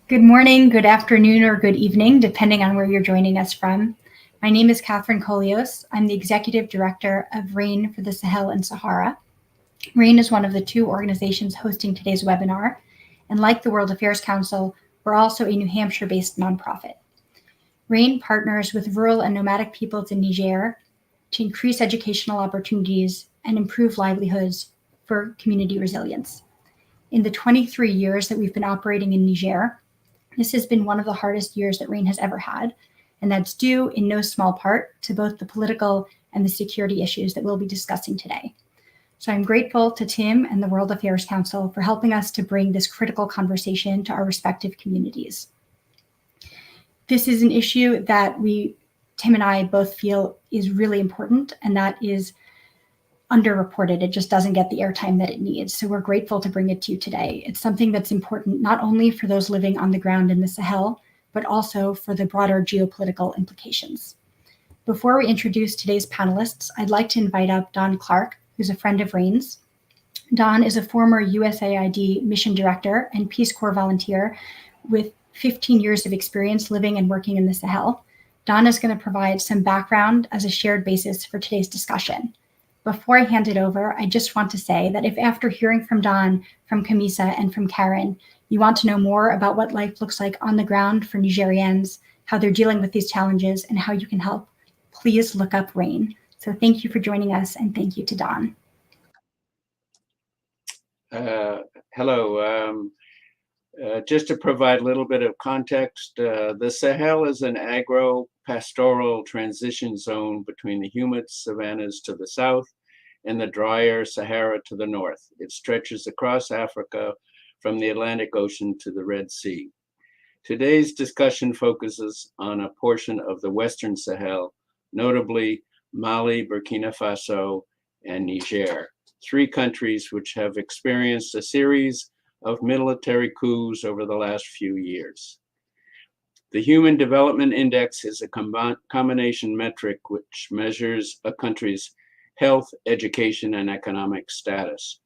Good morning, good afternoon, or good evening, depending on where you're joining us from. My name is Catherine Kolios. I'm the Executive Director of RAIN for the Sahel and Sahara. RAIN is one of the two organizations hosting today's webinar, and like the World Affairs Council, we're also a New Hampshire-based nonprofit. RAIN partners with rural and nomadic peoples in Niger to increase educational opportunities and improve livelihoods for community resilience. In the 23 years that we've been operating in Niger, this has been one of the hardest years that RAIN has ever had, and that's due in no small part to both the political and the security issues that we'll be discussing today. So I'm grateful to Tim and the World Affairs Council for helping us to bring this critical conversation to our respective communities. This is an issue that Tim and I both feel is really important, and that is underreported. It just doesn't get the airtime that it needs. So we're grateful to bring it to you today. It's something that's important not only for those living on the ground in the Sahel, but also for the broader geopolitical implications. Before we introduce today's panelists, I'd like to invite up Don Clark, who's a friend of RAIN's. Don is a former USAID mission director and Peace Corps volunteer with 15 years of experience living and working in the Sahel. Don is going to provide some background as a shared basis for today's discussion. Before I hand it over, I just want to say that if after hearing from Don, from Kamissa, and from Karen, you want to know more about what life looks like on the ground for Nigerians, how they're dealing with these challenges, and how you can help, please look up RAIN. So thank you for joining us, and thank you to Don. Hello. Just to provide a little bit of context, the Sahel is an agro-pastoral transition zone between the humid savannas to the south and the drier Sahara to the north. It stretches across Africa from the Atlantic Ocean to the Red Sea. Today's discussion focuses on a portion of the Western Sahel, notably Mali, Burkina Faso, and Niger, three countries which have experienced a series of military coups over the last few years. The Human Development Index is a combination metric which measures a country's health, education, and economic status.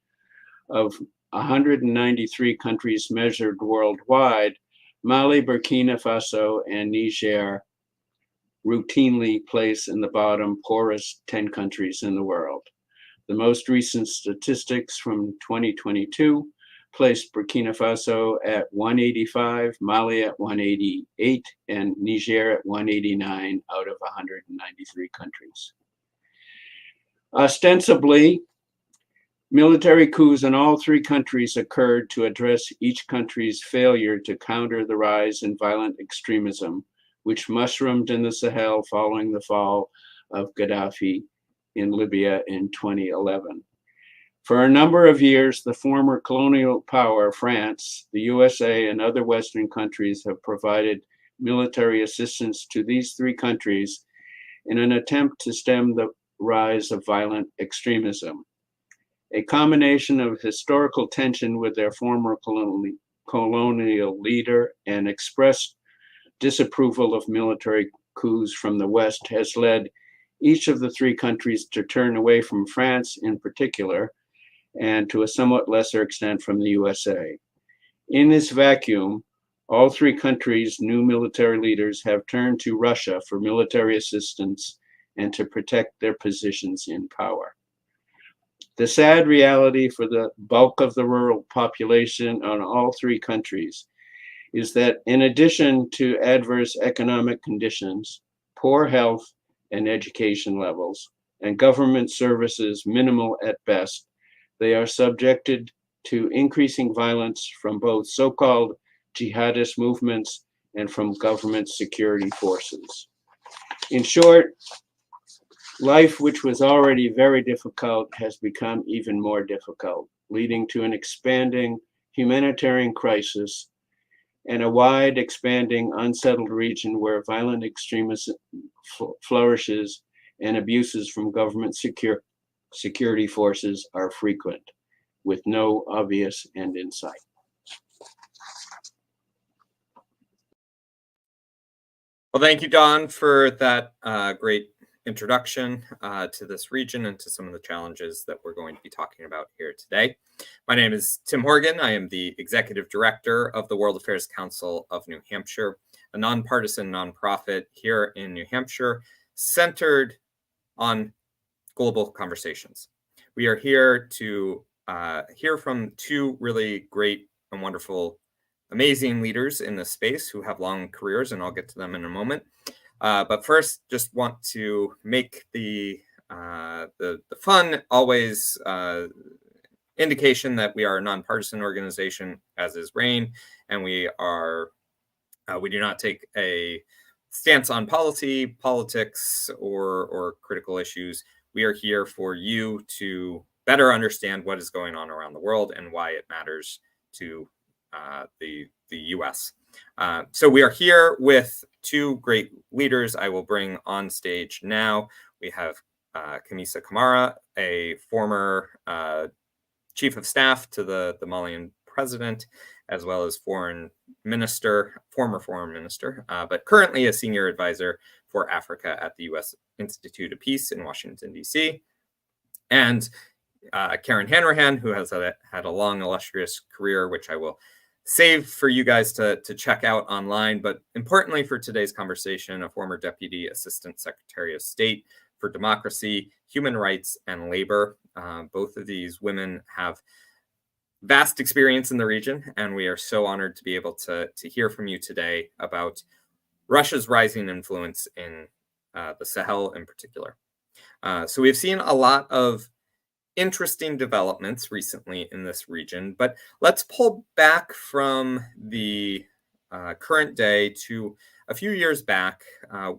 Of 193 countries measured worldwide, Mali, Burkina Faso, and Niger routinely place in the bottom poorest 10 countries in the world. The most recent statistics from 2022 placed Burkina Faso at 185, Mali at 188, and Niger at 189 out of 193 countries. Ostensibly, military coups in all three countries occurred to address each country's failure to counter the rise in violent extremism, which mushroomed in the Sahel following the fall of Gaddafi in Libya in 2011. For a number of years, the former colonial power, France, the USA, and other Western countries have provided military assistance to these three countries in an attempt to stem the rise of violent extremism. A combination of historical tension with their former colonial leader and expressed disapproval of military coups from the West has led each of the three countries to turn away from France in particular, and to a somewhat lesser extent from the USA. In this vacuum, all three countries' new military leaders have turned to Russia for military assistance and to protect their positions in power. The sad reality for the bulk of the rural population on all three countries is that in addition to adverse economic conditions, poor health and education levels, and government services minimal at best, they are subjected to increasing violence from both so-called jihadist movements and from government security forces. In short, life, which was already very difficult, has become even more difficult, leading to an expanding humanitarian crisis and a wide, expanding, unsettled region where violent extremism flourishes and abuses from government security forces are frequent, with no obvious end in sight. Well, thank you, Don, for that great introduction to this region and to some of the challenges that we're going to be talking about here today. My name is Tim Horgan. I am the Executive Director of the World Affairs Council of New Hampshire, a nonpartisan nonprofit here in New Hampshire centered on global conversations. We are here to hear from two really great and wonderful, amazing leaders in this space who have long careers, and I'll get to them in a moment. But first, just want to make the fun always indication that we are a nonpartisan organization, as is RAIN, and we do not take a stance on policy, politics, or critical issues. We are here for you to better understand what is going on around the world and why it matters to the U.S. So we are here with two great leaders I will bring on stage now. We have Kamissa Camara, a former chief of staff to the Malian president, as well as former foreign minister, but currently a senior advisor for Africa at the U.S. Institute of Peace in Washington, D.C. And Karen Hanrahan, who has had a long, illustrious career, which I will save for you guys to check out online. But importantly for today's conversation, a former Deputy Assistant Secretary of State for Democracy, Human Rights, and Labor. Both of these women have vast experience in the region, and we are so honored to be able to hear from you today about Russia's rising influence in the Sahel in particular. So we've seen a lot of interesting developments recently in this region, but let's pull back from the current day to a few years back,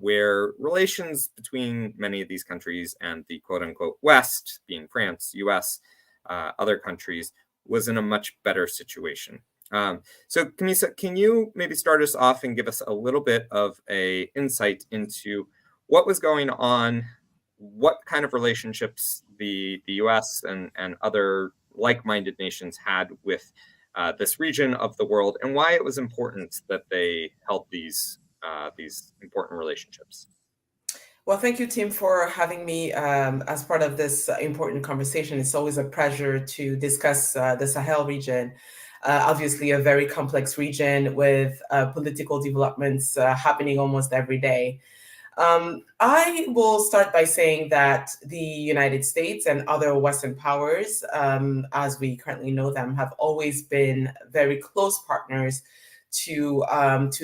where relations between many of these countries and the quote-unquote West, being France, US, other countries, was in a much better situation. So Kamissa, can you maybe start us off and give us a little bit of an insight into what was going on, what kind of relationships the US and other like-minded nations had with this region of the world, and why it was important that they held these important relationships? Well, thank you, Tim, for having me as part of this important conversation. It's always a pleasure to discuss the Sahel region. Obviously, a very complex region with political developments happening almost every day. I will start by saying that the United States and other Western powers, as we currently know them, have always been very close partners to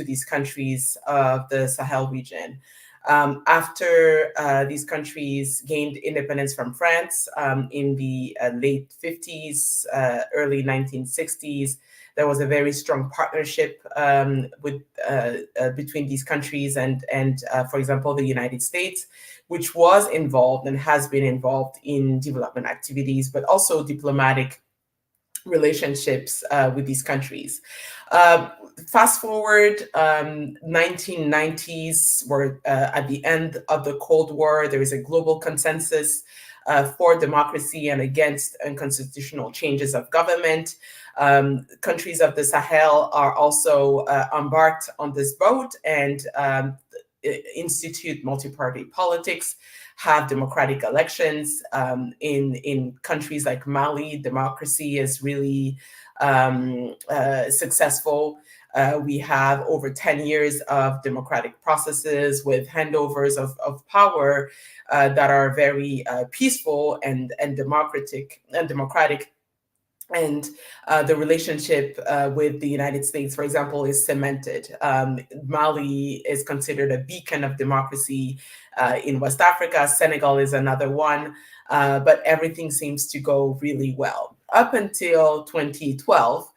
these countries of the Sahel region. After these countries gained independence from France in the late 50s, early 1960s, there was a very strong partnership between these countries and for example, the United States, which was involved and has been involved in development activities, but also diplomatic relationships with these countries. Fast forward, 1990s, we're at the end of the Cold War. There is a global consensus for democracy and against unconstitutional changes of government. Countries of the Sahel are also embarked on this boat and institute multi-party politics, have democratic elections. In countries like Mali, democracy is really successful. We have over 10 years of democratic processes with handovers of power that are very peaceful and democratic. And the relationship with the United States, for example, is cemented. Mali is considered a beacon of democracy in West Africa. Senegal is another one, but everything seems to go really well. Up until 2012,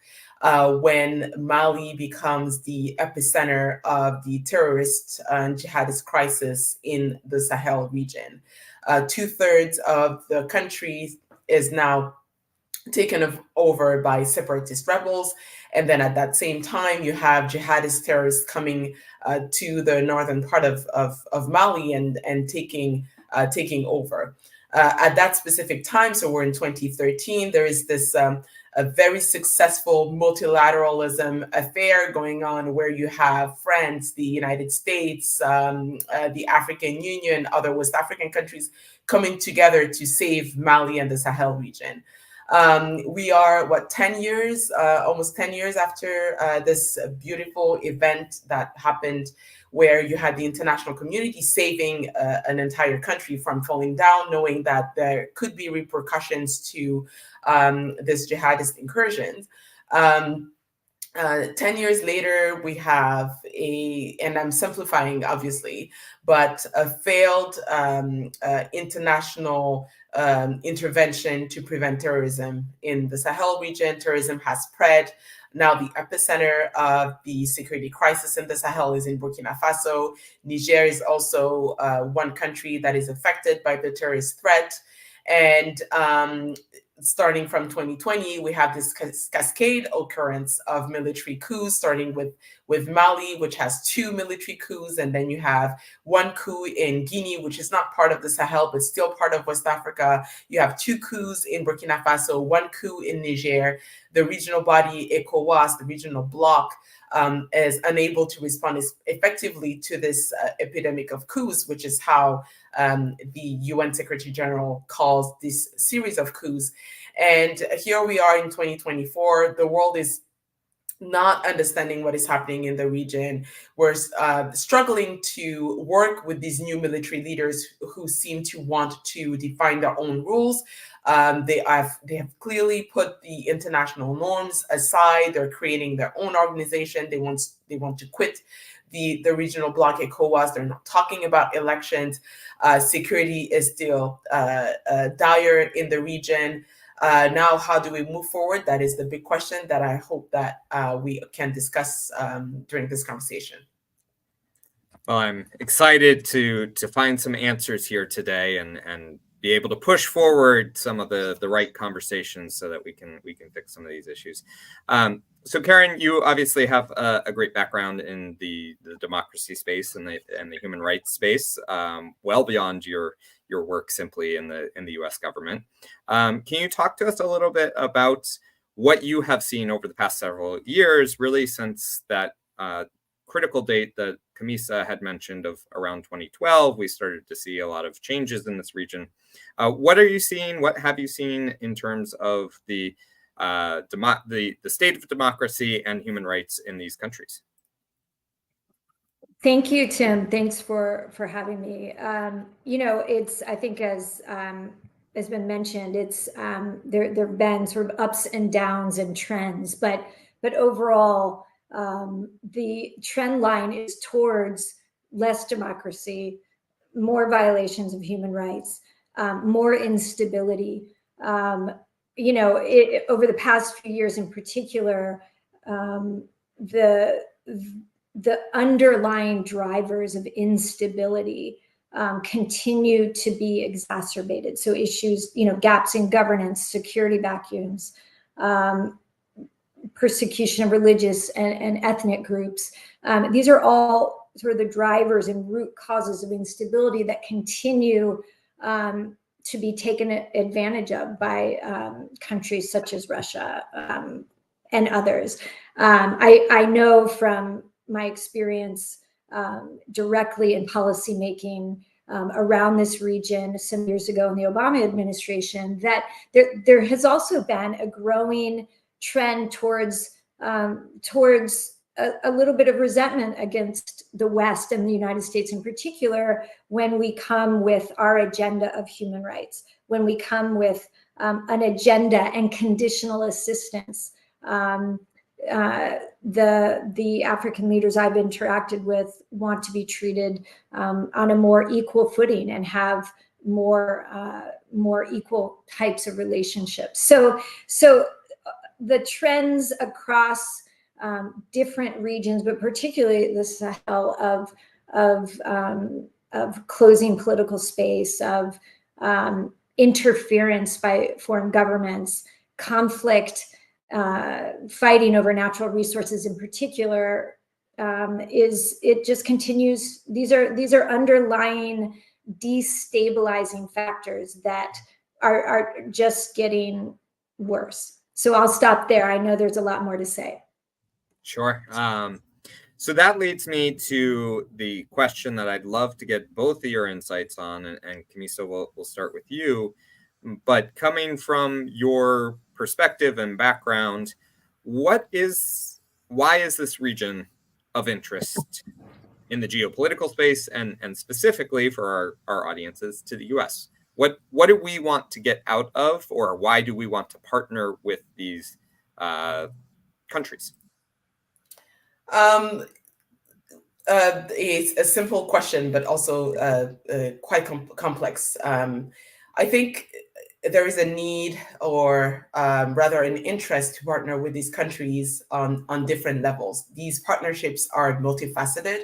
when Mali becomes the epicenter of the terrorist and jihadist crisis in the Sahel region. 2/3 of the country is now taken over by separatist rebels. And then at that same time, you have jihadist terrorists coming to the northern part of Mali and taking over. At that specific time, so we're in 2013, there is this a very successful multilateralism affair going on, where you have France, the United States, the African Union, other West African countries coming together to save Mali and the Sahel region. We are, what, 10 years, almost 10 years after this beautiful event that happened, where you had the international community saving an entire country from falling down, knowing that there could be repercussions to this jihadist incursion. 10 years later, we have and I'm simplifying obviously, but a failed international intervention to prevent terrorism in the Sahel region. Terrorism has spread. Now the epicenter of the security crisis in the Sahel is in Burkina Faso. Niger is also one country that is affected by the terrorist threat. And starting from 2020, we have this cascade occurrence of military coups, starting with Mali, which has 2 military coups, and then you have 1 coup in Guinea, which is not part of the Sahel, but still part of West Africa. You have 2 coups in Burkina Faso, 1 coup in Niger. The regional body, ECOWAS, the regional bloc, is unable to respond effectively to this epidemic of coups, which is how the UN Secretary General calls this series of coups. And here we are in 2024. The world is not understanding what is happening in the region. We're struggling to work with these new military leaders who seem to want to define their own rules. They have clearly put the international norms aside. They're creating their own organization. They want to quit the regional bloc ECOWAS. They're not talking about elections. Security is still dire in the region. Now, how do we move forward? That is the big question that I hope that we can discuss during this conversation. Well, I'm excited to find some answers here today and be able to push forward some of the right conversations so that we can fix some of these issues. So Karen, you obviously have a great background in the democracy space and the human rights space, well beyond your work simply in the U.S. government. Can you talk to us a little bit about what you have seen over the past several years, really since that critical date that Kamissa had mentioned of around 2012? We started to see a lot of changes in this region. What are you seeing? What have you seen in terms of the state of democracy and human rights in these countries? Thank you, Tim. Thanks for having me. I think as has been mentioned, it's there've been sort of ups and downs and trends, but overall, the trend line is towards less democracy, more violations of human rights, more instability. Over the past few years in particular, the underlying drivers of instability continue to be exacerbated. So issues, gaps in governance, security vacuums, persecution of religious and ethnic groups. These are all sort of the drivers and root causes of instability that continue to be taken advantage of by countries such as Russia and others. I know from my experience directly in policymaking around this region some years ago in the Obama administration that there has also been a growing trend towards a little bit of resentment against the West and the United States in particular when we come with our agenda of human rights, when we come with an agenda and conditional assistance. The African leaders I've interacted with want to be treated on a more equal footing and have more equal types of relationships. So the trends across different regions, but particularly the Sahel of closing political space, of interference by foreign governments, conflict, fighting over natural resources in particular, it just continues. These are underlying destabilizing factors that are just getting worse. So I'll stop there. I know there's a lot more to say. Sure. So that leads me to the question that I'd love to get both of your insights on, and Kamissa, we'll start with you. But coming from your perspective and background, why is this region of interest in the geopolitical space, and specifically for our audiences, to the US? What do we want to get out of, or why do we want to partner with these countries? It's a simple question, but also quite complex. I think there is a need, or rather an interest, to partner with these countries on different levels. These partnerships are multifaceted.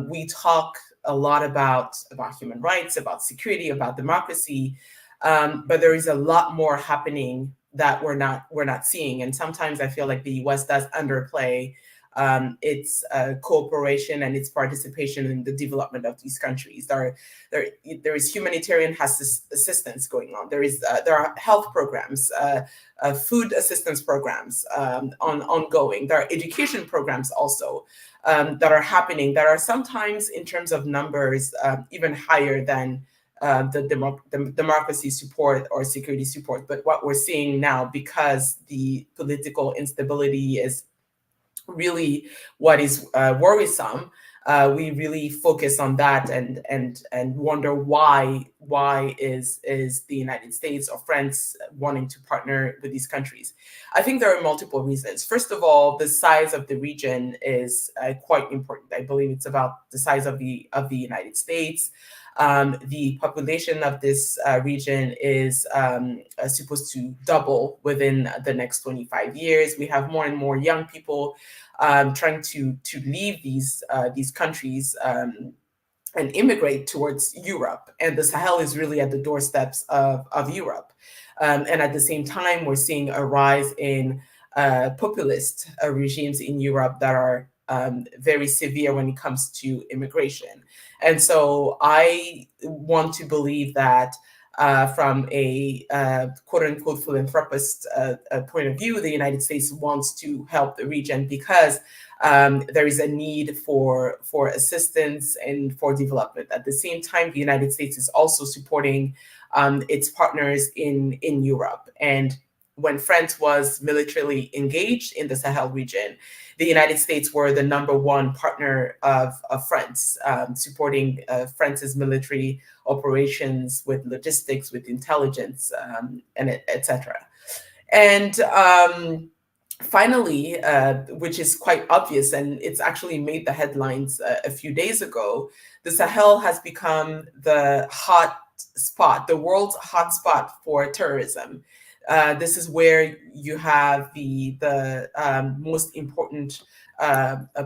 We talk a lot about human rights, about security, about democracy, but there is a lot more happening that we're not seeing. And sometimes I feel like the US does underplay its cooperation and its participation in the development of these countries. There is humanitarian assistance going on. There are health programs, food assistance programs ongoing. There are education programs also that are happening, that are sometimes, in terms of numbers, even higher than the democracy support or security support. But what we're seeing now, because the political instability is really what is worrisome, we really focus on that and wonder why is the United States or France wanting to partner with these countries. I think there are multiple reasons. First of all, the size of the region is quite important. I believe it's about the size of the United States. The population of this region is supposed to double within the next 25 years. We have more and more young people trying to leave these countries and immigrate towards Europe. And the Sahel is really at the doorsteps of Europe. And at the same time, we're seeing a rise in populist regimes in Europe that are very severe when it comes to immigration. And so I want to believe that from a quote unquote philanthropist point of view, the United States wants to help the region because there is a need for assistance and for development. At the same time, the United States is also supporting its partners in Europe. And when France was militarily engaged in the Sahel region, the United States were the #1 partner of France, supporting France's military operations with logistics, with intelligence, and et cetera. And finally, which is quite obvious, and it's actually made the headlines a few days ago, the Sahel has become the hot spot, the world's hot spot for terrorism. This is where you have the most important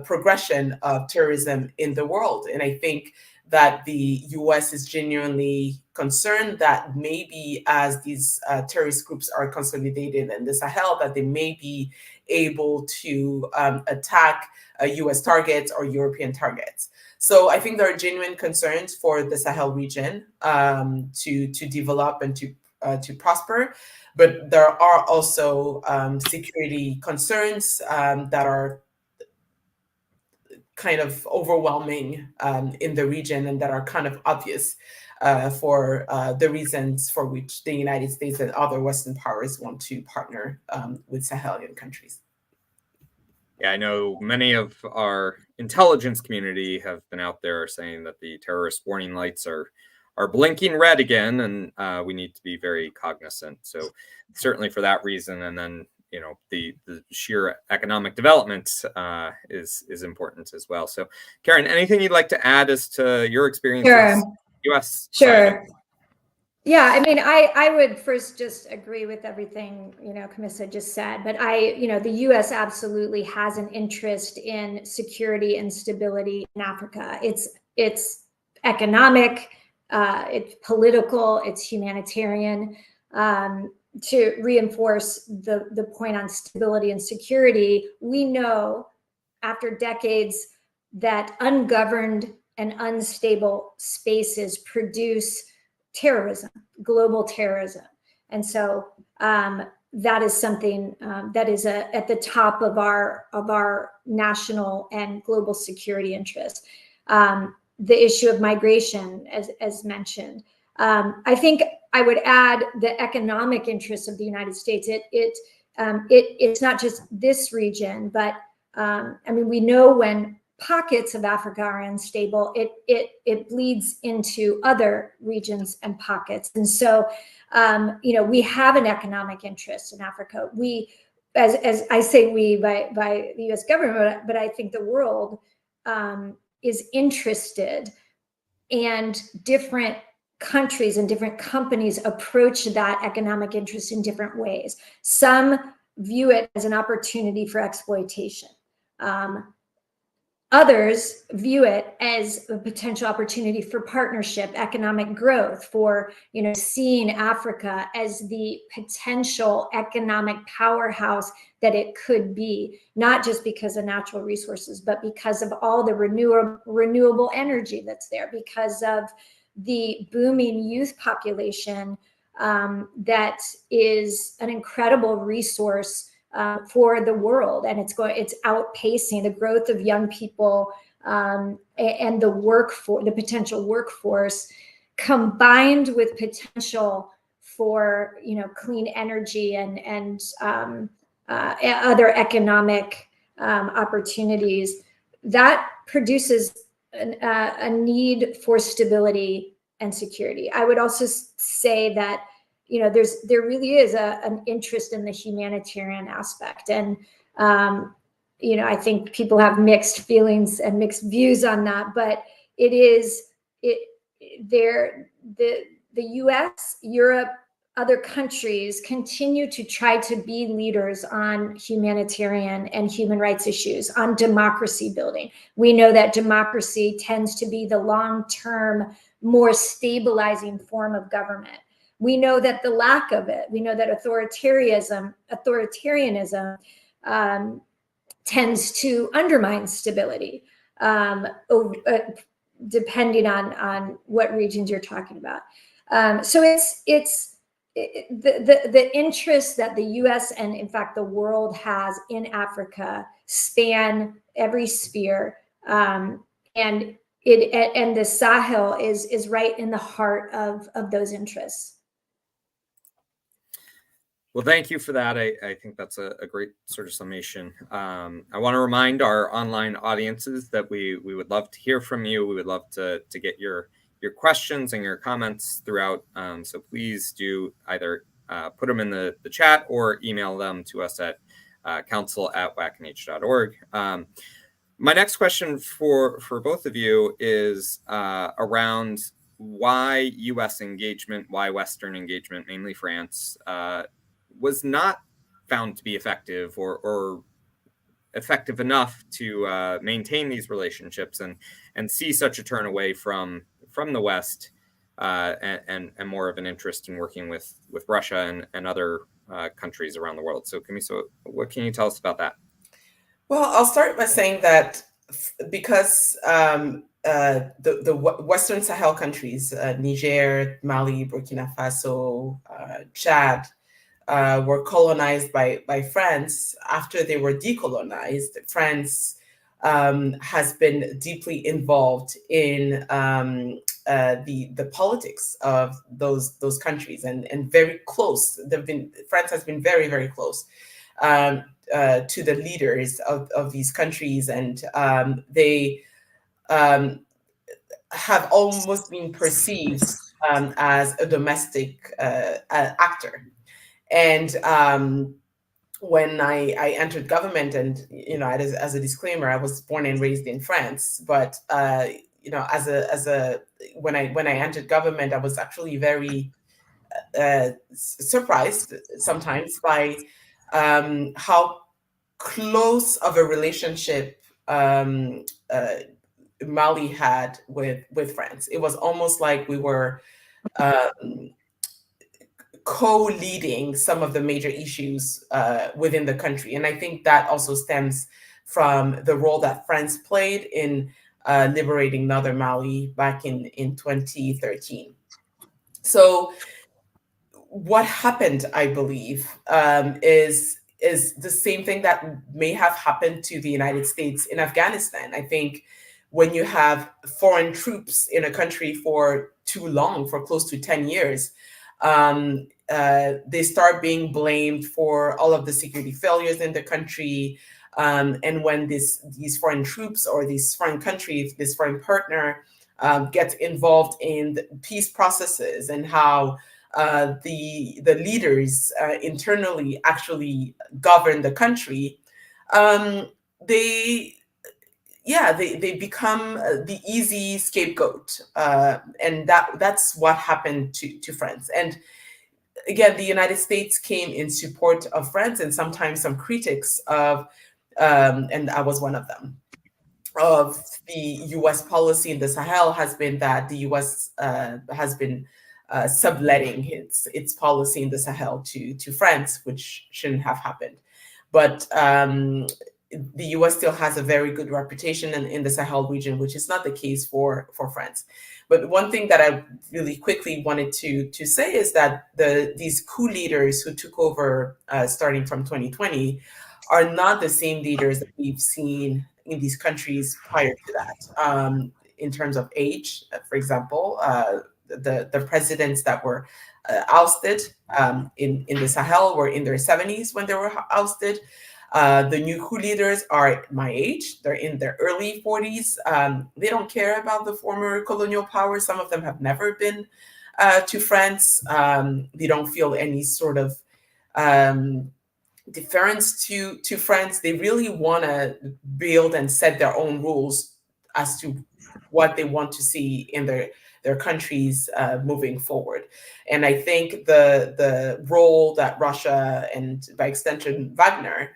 progression of terrorism in the world. And I think that the US is genuinely concerned that maybe as these terrorist groups are consolidated in the Sahel, that they may be able to attack US targets or European targets. So I think there are genuine concerns for the Sahel region to develop and to prosper. But there are also security concerns that are kind of overwhelming in the region and that are kind of obvious for the reasons for which the United States and other Western powers want to partner with Sahelian countries. Yeah, I know many of our intelligence community have been out there saying that the terrorist warning lights are blinking red again, and we need to be very cognizant. So certainly for that reason, and then the sheer economic development is important as well. So Karen, anything you'd like to add as to your experiences? Sure. U.S. Sure. Yeah, I mean, I would first just agree with everything Kamissa just said, but the U.S. absolutely has an interest in security and stability in Africa. It's economic. It's political, it's humanitarian. To reinforce the point on stability and security, we know after decades that ungoverned and unstable spaces produce terrorism, global terrorism. And so that is something that is at the top of our national and global security interests. The issue of migration, as mentioned. I think I would add the economic interests of the United States. It's not just this region, but I mean, we know when pockets of Africa are unstable, it bleeds into other regions and pockets. And so, we have an economic interest in Africa. We, as I say, we by the U.S. government, but I think the world is interested, and different countries and different companies approach that economic interest in different ways. Some view it as an opportunity for exploitation. Others view it as a potential opportunity for partnership, economic growth, for seeing Africa as the potential economic powerhouse that it could be, not just because of natural resources, but because of all the renewable energy that's there, because of the booming youth population that is an incredible resource for the world, and it's outpacing the growth of young people and the potential workforce, combined with potential for clean energy and other economic opportunities. That produces a need for stability and security. I would also say that there really is an interest in the humanitarian aspect, and I think people have mixed feelings and mixed views on that. But the U.S., Europe, other countries continue to try to be leaders on humanitarian and human rights issues, on democracy building. We know that democracy tends to be the long-term, more stabilizing form of government. We know that the lack of it, we know that authoritarianism tends to undermine stability, depending on what regions you're talking about. So it's the interest that the U.S. and in fact the world has in Africa span every sphere, and the Sahel is right in the heart of those interests. Well, thank you for that. I think that's a great sort of summation. I want to remind our online audiences that we would love to hear from you. We would love to get your questions and your comments throughout. So please do either put them in the chat or email them to us at council@wacnh.org. My next question for both of you is around why U.S. engagement, why Western engagement, mainly France, was not found to be effective or effective enough to maintain these relationships and see such a turn away from the West and more of an interest in working with Russia and other countries around the world. So Kamissa, what can you tell us about that? Well, I'll start by saying that because the Western Sahel countries, Niger, Mali, Burkina Faso, Chad, were colonized by France. After they were decolonized, France has been deeply involved in the politics of those countries and very close. France has been very, very close to the leaders of these countries, and they have almost been perceived as a domestic actor. And when I entered government, and as a disclaimer, I was born and raised in France, but when I entered government, I was actually very surprised sometimes by how close of a relationship Mali had with France. It was almost like we were co-leading some of the major issues within the country. And I think that also stems from the role that France played in liberating Northern Mali back in 2013. So what happened, I believe, is the same thing that may have happened to the United States in Afghanistan. I think when you have foreign troops in a country for too long, for close to 10 years, they start being blamed for all of the security failures in the country. And when these foreign troops or these foreign countries, this foreign partner gets involved in the peace processes and how the leaders internally actually govern the country, they become the easy scapegoat, and that's what happened to France. And again, the United States came in support of France, and sometimes some critics of, and I was one of them, of the U.S. policy in the Sahel has been that the U.S. Has been subletting its policy in the Sahel to France, which shouldn't have happened. But the U.S. still has a very good reputation in the Sahel region, which is not the case for France. But one thing that I really quickly wanted to say is that these coup leaders who took over starting from 2020 are not the same leaders that we've seen in these countries prior to that. In terms of age, for example, the presidents that were ousted in the Sahel were in their 70s when they were ousted. The new coup leaders are my age. They're in their early 40s. They don't care about the former colonial powers. Some of them have never been to France. They don't feel any sort of deference to France. They really want to build and set their own rules as to what they want to see in their countries moving forward. And I think the role that Russia and by extension Wagner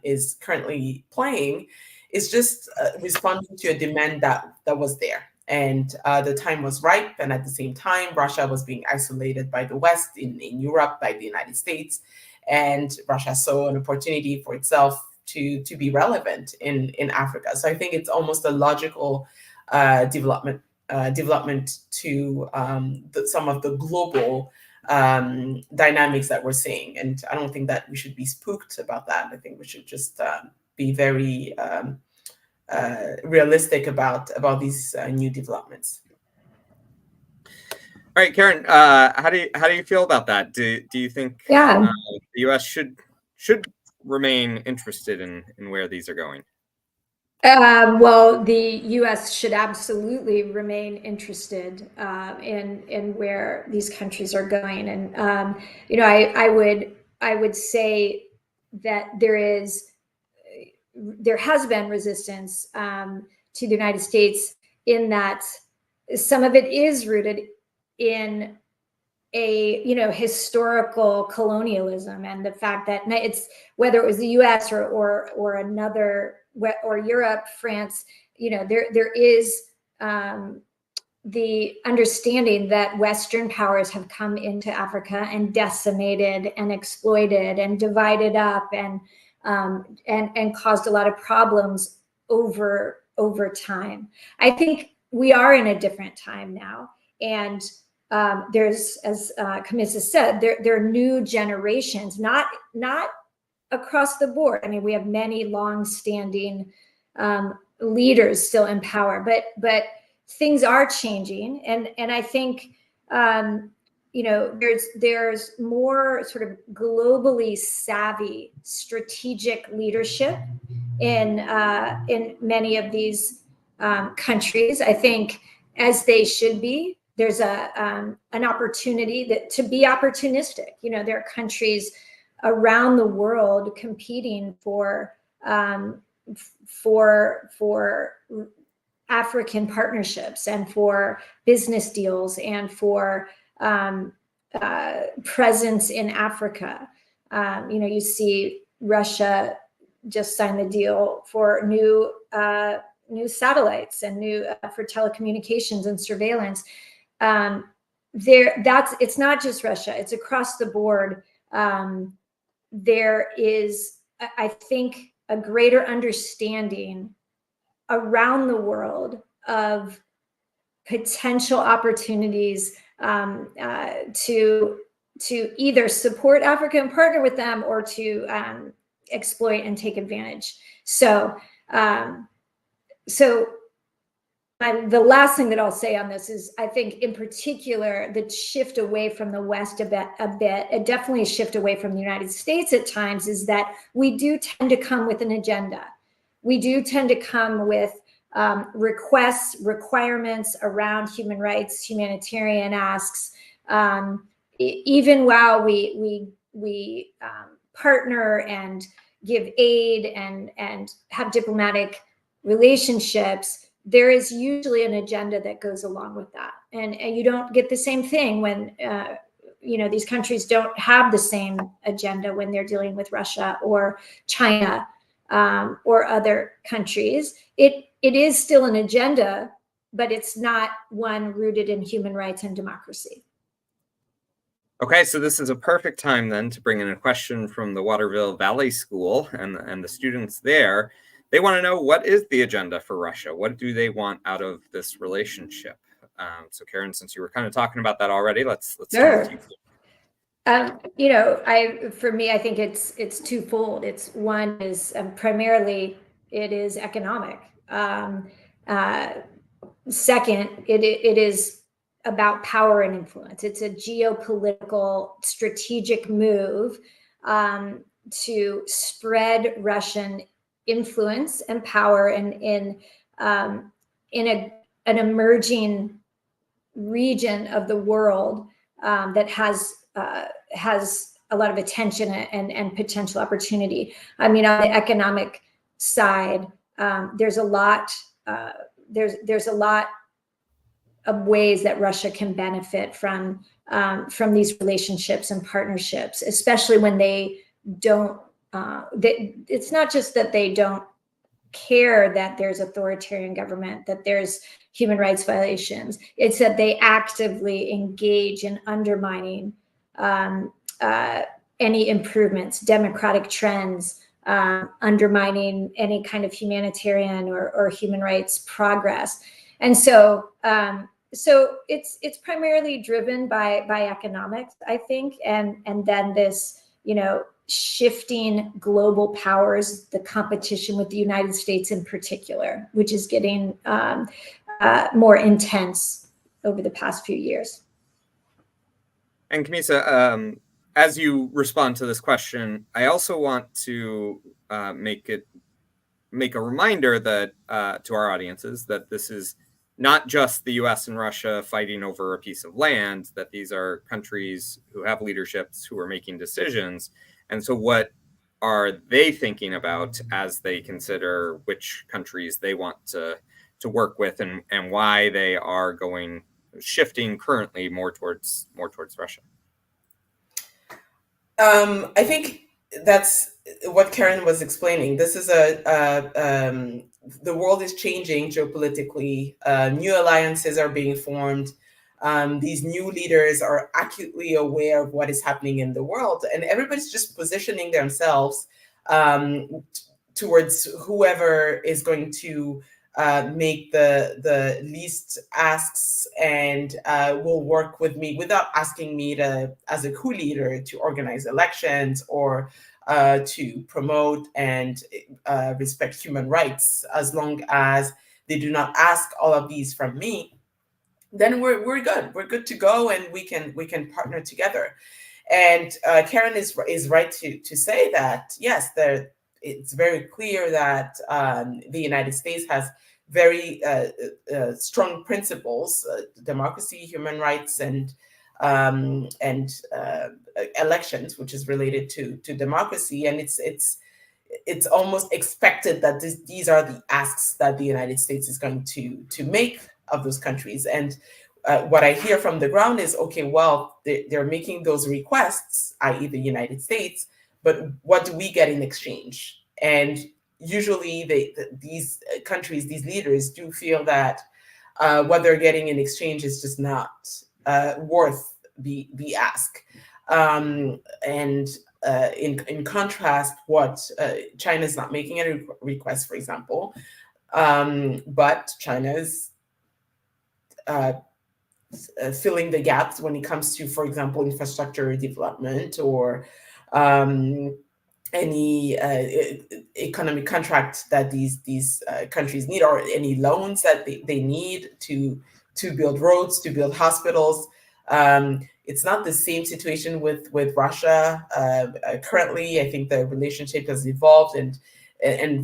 is currently playing is just responding to a demand that was there. And the time was ripe. And at the same time, Russia was being isolated by the West in Europe, by the United States. And Russia saw an opportunity for itself to be relevant in Africa. So I think it's almost a logical development to some of the global dynamics that we're seeing. And I don't think that we should be spooked about that. I think we should just be very realistic about these new developments. All right, Karen, how do you feel about that? Do you think the U.S. should remain interested in where these are going? Well, the U.S. should absolutely remain interested in where these countries are going, and I would say that there has been resistance to the United States in that some of it is rooted in a historical colonialism, and the fact that it's whether it was the U.S. or another or Europe, France, there is the understanding that Western powers have come into Africa and decimated and exploited and divided up and caused a lot of problems over time. I think we are in a different time now, and there's, as Kamissa said, there are new generations, not across the board. I mean, we have many long-standing leaders still in power, but things are changing, and I think there's more sort of globally savvy strategic leadership in many of these countries. I think as they should be. There's an opportunity to be opportunistic. There are countries around the world competing for African partnerships and for business deals and for presence in Africa. You see Russia just signed the deal for new satellites and new for telecommunications and surveillance. It's not just Russia, it's across the board. There is, I think, a greater understanding around the world of potential opportunities to either support Africa and partner with them, or to exploit and take advantage. So the last thing that I'll say on this is, I think in particular, the shift away from the West a bit, definitely a shift away from the United States at times, is that we do tend to come with an agenda. We do tend to come with requests, requirements around human rights, humanitarian asks, even while we partner and give aid and have diplomatic relationships. There is usually an agenda that goes along with that, and you don't get the same thing when these countries don't have the same agenda when they're dealing with Russia or China or other countries. It is still an agenda, but it's not one rooted in human rights and democracy. Okay, so this is a perfect time then to bring in a question from the Waterville Valley School and the students there. They want to know, what is the agenda for Russia? What do they want out of this relationship? So Karen, since you were kind of talking about that already, let's Sure. start with you. For me, I think it's twofold. It's one is primarily it is economic. Second, it is about power and influence. It's a geopolitical strategic move to spread Russian influence and power in an emerging region of the world that has a lot of attention and potential opportunity. I mean, on the economic side, there's a lot of ways that Russia can benefit from these relationships and partnerships, especially when they don't. It's not just that they don't care that there's authoritarian government, that there's human rights violations. It's that they actively engage in undermining any improvements, democratic trends, undermining any kind of humanitarian or human rights progress. And so it's primarily driven by economics, I think, and then this, shifting global powers, the competition with the United States in particular, which is getting more intense over the past few years. And Kamissa, as you respond to this question, I also want to make a reminder that to our audiences that this is not just the US and Russia fighting over a piece of land, that these are countries who have leaderships who are making decisions. And so what are they thinking about as they consider which countries they want to work with, and why they are shifting currently more towards Russia? I think that's what Karen was explaining. This is the world is changing geopolitically. New alliances are being formed. These new leaders are acutely aware of what is happening in the world, and everybody's just positioning themselves towards whoever is going to make the least asks and will work with me without asking me to, as a coup leader, to organize elections or to promote and respect human rights. As long as they do not ask all of these from me, then we're good. We're good to go, and we can partner together. And Karen is right to say that yes, it's very clear that the United States has very strong principles: democracy, human rights, and elections, which is related to democracy. And it's almost expected that these are the asks that the United States is going to make of those countries. And what I hear from the ground is, okay, well, they're making those requests, i.e. the United States, but what do we get in exchange? And usually these countries, these leaders do feel that what they're getting in exchange is just not worth the ask. And in contrast, what China is not making any requests, for example, but China's filling the gaps when it comes to, for example, infrastructure development or any economic contract that these countries need, or any loans that they need to build roads, to build hospitals. It's not the same situation with Russia. Currently, I think the relationship has evolved, and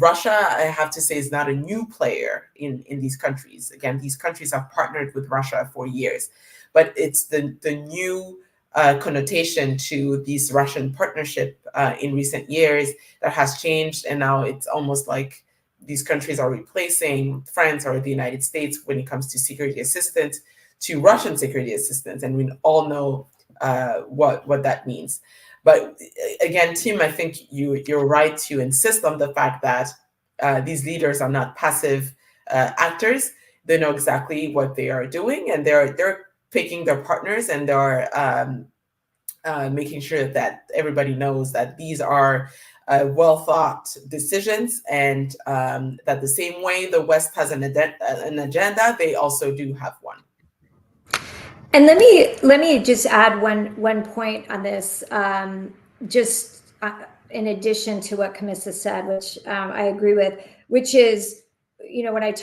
Russia, I have to say, is not a new player in these countries. Again, these countries have partnered with Russia for years, but it's the new connotation to this Russian partnership in recent years that has changed, and now it's almost like these countries are replacing France or the United States when it comes to security assistance, to Russian security assistance, and we all know what that means. But again, Tim, I think you're right to insist on the fact that these leaders are not passive actors. They know exactly what they are doing, and they're picking their partners, and they're making sure that everybody knows that these are well thought decisions, and that the same way the West has an agenda, they also do have one. And let me just add one point on this, in addition to what Kamissa said, which I agree with, which is, when I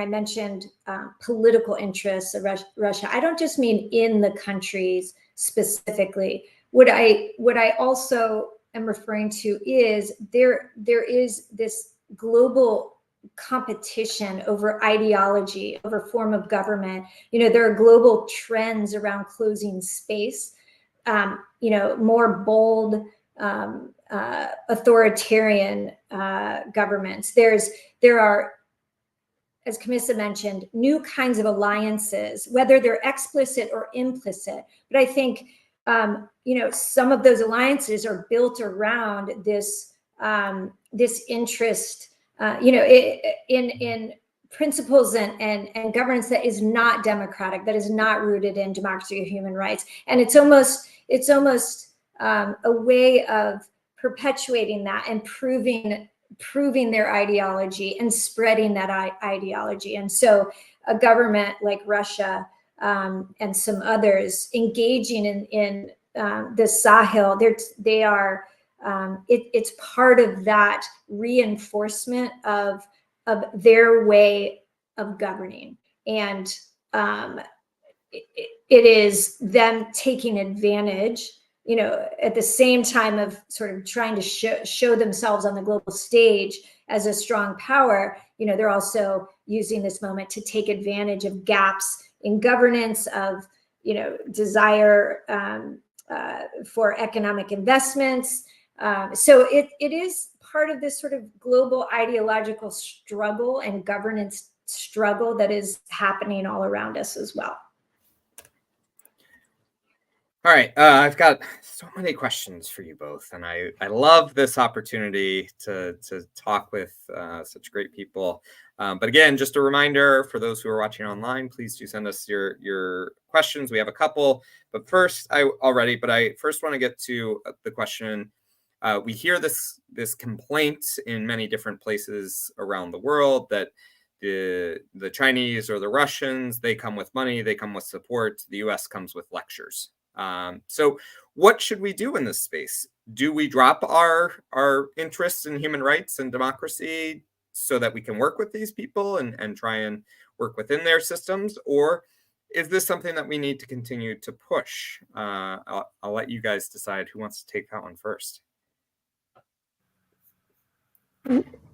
mentioned political interests of Russia, I don't just mean in the countries specifically. What I also am referring to is there is this global competition over ideology, over form of government. There are global trends around closing space, more bold, authoritarian governments. There are, as Kamissa mentioned, new kinds of alliances, whether they're explicit or implicit. But I think, some of those alliances are built around this interest, in principles and governance that is not democratic, that is not rooted in democracy or human rights. And it's almost a way of perpetuating that and proving their ideology and spreading that ideology. And so a government like Russia and some others engaging in the Sahel, they are it's part of that reinforcement of their way of governing, and it is them taking advantage, at the same time of sort of trying to show themselves on the global stage as a strong power. They're also using this moment to take advantage of gaps in governance, of desire for economic investments. So it is part of this sort of global ideological struggle and governance struggle that is happening all around us as well. All right, I've got so many questions for you both, and I love this opportunity to talk with such great people. But again, just a reminder for those who are watching online, please do send us your questions. We have a couple, but first, I first want to get to the question. We hear this complaint in many different places around the world that the Chinese or the Russians, they come with money, they come with support. The U.S. comes with lectures. So what should we do in this space? Do we drop our interests in human rights and democracy so that we can work with these people and try and work within their systems? Or is this something that we need to continue to push? I'll let you guys decide who wants to take that one first.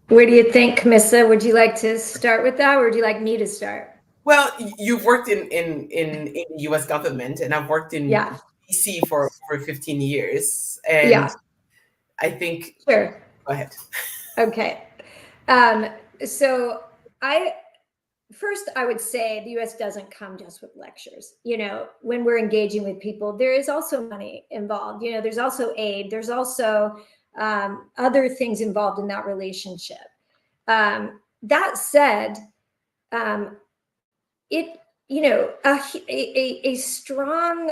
Where do you think, Kamissa? Would you like to start with that, or would you like me to start? Well, you've worked in the U.S. government, and I've worked in DC for 15 years, and I think. Sure. Go ahead. Okay. So I would say the U.S. doesn't come just with lectures. When we're engaging with people, there is also money involved. There's also aid. There's also other things involved in that relationship. That said, a strong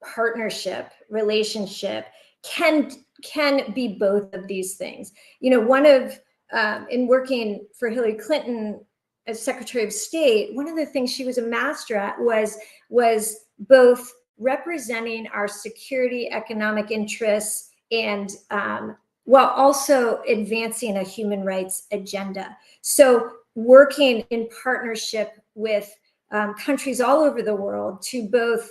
partnership relationship can be both of these things. In working for Hillary Clinton as Secretary of State, one of the things she was a master at was both representing our security, economic interests, and while also advancing a human rights agenda. So working in partnership with countries all over the world to both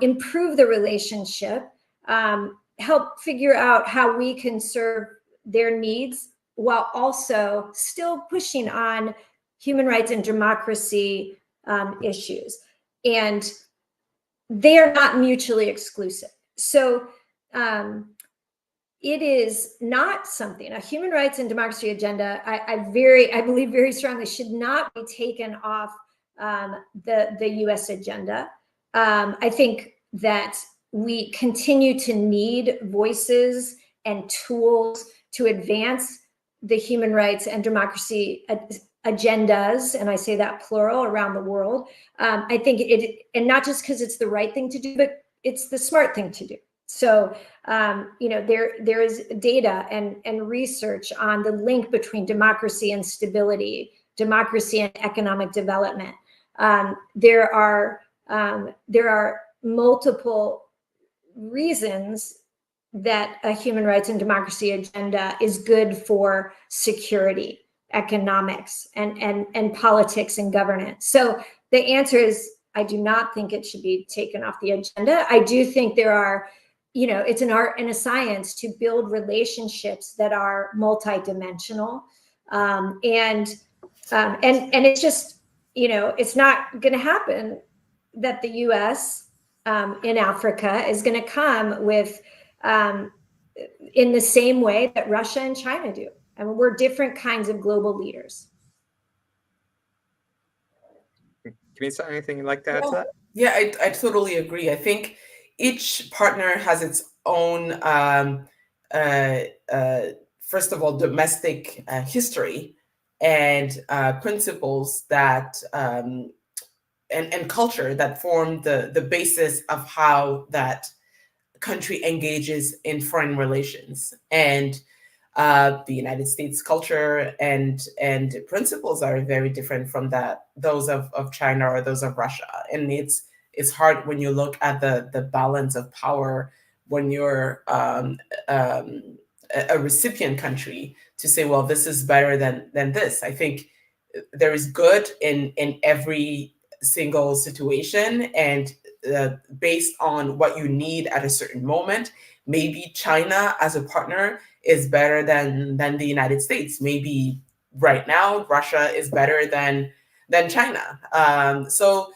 improve the relationship, help figure out how we can serve their needs while also still pushing on human rights and democracy issues. And they are not mutually exclusive. So it is not something, a human rights and democracy agenda, I believe very strongly should not be taken off the US agenda. I think that we continue to need voices and tools to advance the human rights and democracy agendas, and I say that plural, around the world. I think and not just because it's the right thing to do, but it's the smart thing to do. So, there is data and research on the link between democracy and stability, democracy and economic development. There are multiple reasons that a human rights and democracy agenda is good for security, economics, and politics and governance. So the answer is, I do not think it should be taken off the agenda. I do think there are, it's an art and a science to build relationships that are multidimensional, and it's just, it's not going to happen that the U.S. In Africa is going to come with in the same way that Russia and China do. I mean, we're different kinds of global leaders. Kamissa, anything you'd like to add to that? Yeah, I totally agree. I think each partner has its own, first of all, domestic history and principles that and culture that form the basis of how that country engages in foreign relations. And the United States culture and principles are very different from those of China or those of Russia. And it's hard when you look at the balance of power when you're a recipient country to say, well, this is better than this. I think there is good in every single situation, and based on what you need at a certain moment. Maybe China as a partner is better than the United States. Maybe right now Russia is better than China. So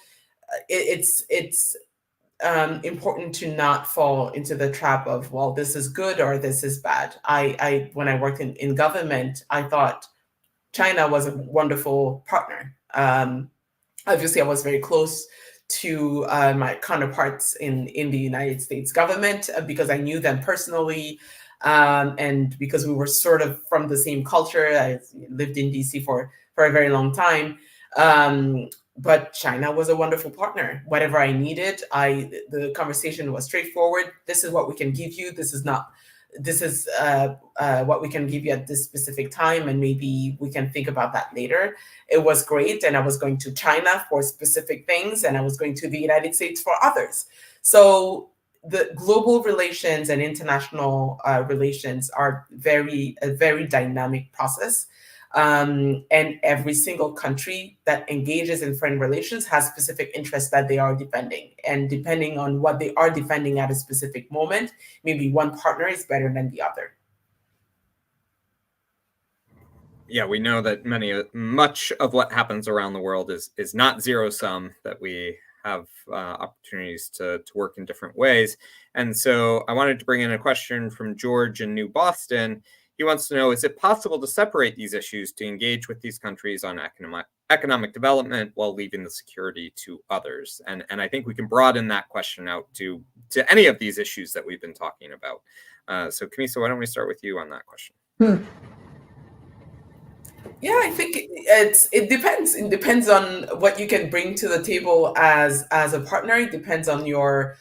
it's important to not fall into the trap of, well, this is good or this is bad. I when I worked in government, I thought China was a wonderful partner. Obviously, I was very close to my counterparts in the United States government because I knew them personally, and because we were sort of from the same culture. I lived in DC for a very long time. But China was a wonderful partner. Whatever I needed, the conversation was straightforward. This is what we can give you. This is what we can give you at this specific time, and maybe we can think about that later. It was great, and I was going to China for specific things, and I was going to the United States for others. So the global relations and international relations are a very dynamic process. And every single country that engages in foreign relations has specific interests that they are defending. And depending on what they are defending at a specific moment, maybe one partner is better than the other. Yeah, we know that much of what happens around the world is not zero sum, that we have opportunities to work in different ways. And so I wanted to bring in a question from George in New Boston. He wants to know, is it possible to separate these issues to engage with these countries on economic development while leaving the security to others? And I think we can broaden that question out to any of these issues that we've been talking about. So Kamissa, why don't we start with you on that question? Yeah, I think it depends. It depends on what you can bring to the table as a partner. It depends on your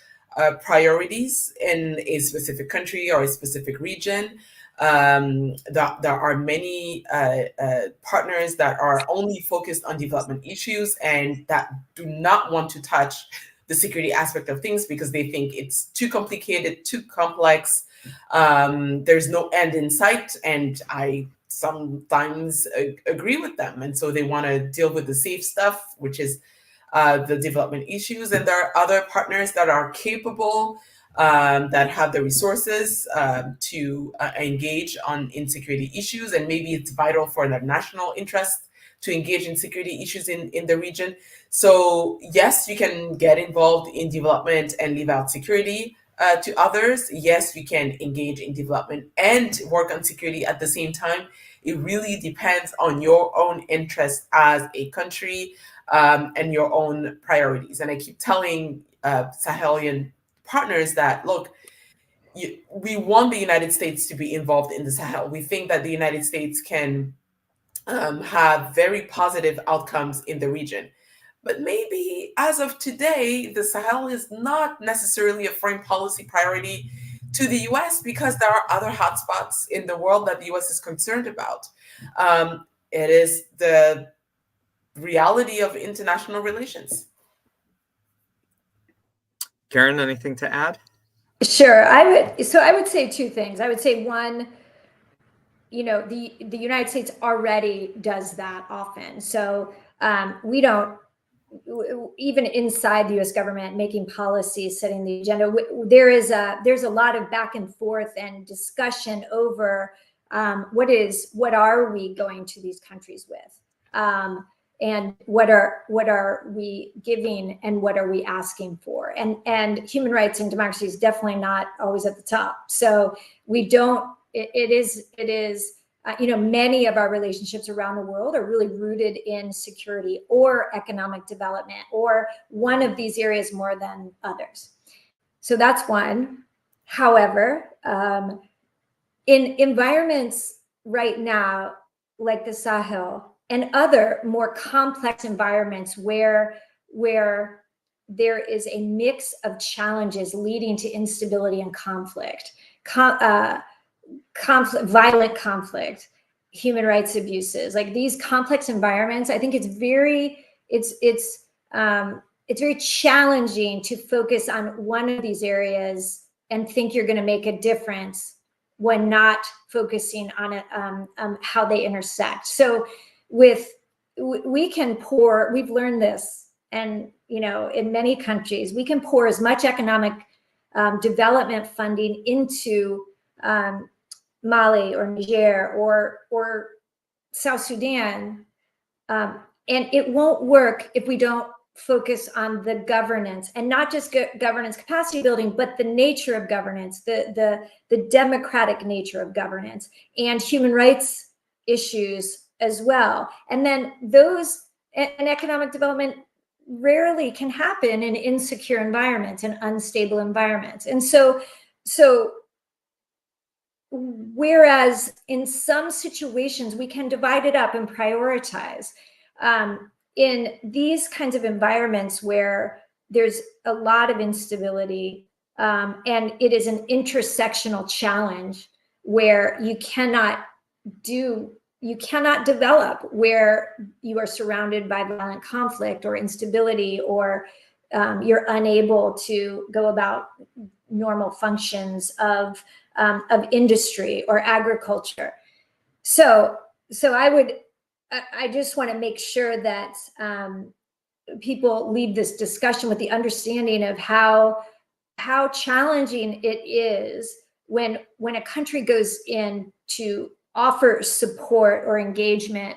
priorities in a specific country or a specific region. There are many partners that are only focused on development issues and that do not want to touch the security aspect of things because they think it's too complicated, too complex. There's no end in sight, and I sometimes agree with them. And so they want to deal with the safe stuff, which is the development issues. And there are other partners that are capable, that have the resources to engage in security issues. And maybe it's vital for their national interest to engage in security issues in the region. So yes, you can get involved in development and leave out security to others. Yes, you can engage in development and work on security at the same time. It really depends on your own interest as a country and your own priorities. And I keep telling Sahelian partners that, look, we want the United States to be involved in the Sahel. We think that the United States can have very positive outcomes in the region. But maybe as of today, the Sahel is not necessarily a foreign policy priority to the US because there are other hotspots in the world that the US is concerned about. It is the reality of international relations. Karen, anything to add? Sure. I would say two things. I would say one, the United States already does that often. So we don't, even inside the U.S. government, making policies, setting the agenda, there's a lot of back and forth and discussion over what are we going to these countries with, and what are we giving and what are we asking for, and human rights and democracy is definitely not always at the top. So we don't. It is. Many of our relationships around the world are really rooted in security or economic development or one of these areas more than others. So that's one. However, in environments right now, like the Sahel and other more complex environments where there is a mix of challenges leading to instability and conflict, violent conflict, human rights abuses, like these complex environments, I think it's very challenging to focus on one of these areas and think you're going to make a difference when not focusing on it, how they intersect. So we've learned this, and in many countries, we can pour as much economic development funding into Mali or Niger or South Sudan, and it won't work if we don't focus on the governance, and not just governance capacity building, but the nature of governance, the democratic nature of governance, and human rights issues as well. And then and economic development rarely can happen in insecure environments and unstable environments. And so whereas in some situations we can divide it up and prioritize, in these kinds of environments where there's a lot of instability, and it is an intersectional challenge where you cannot develop where you are surrounded by violent conflict or instability, or you're unable to go about normal functions of industry or agriculture. So I just want to make sure that people leave this discussion with the understanding of how challenging it is when a country goes in to offer support or engagement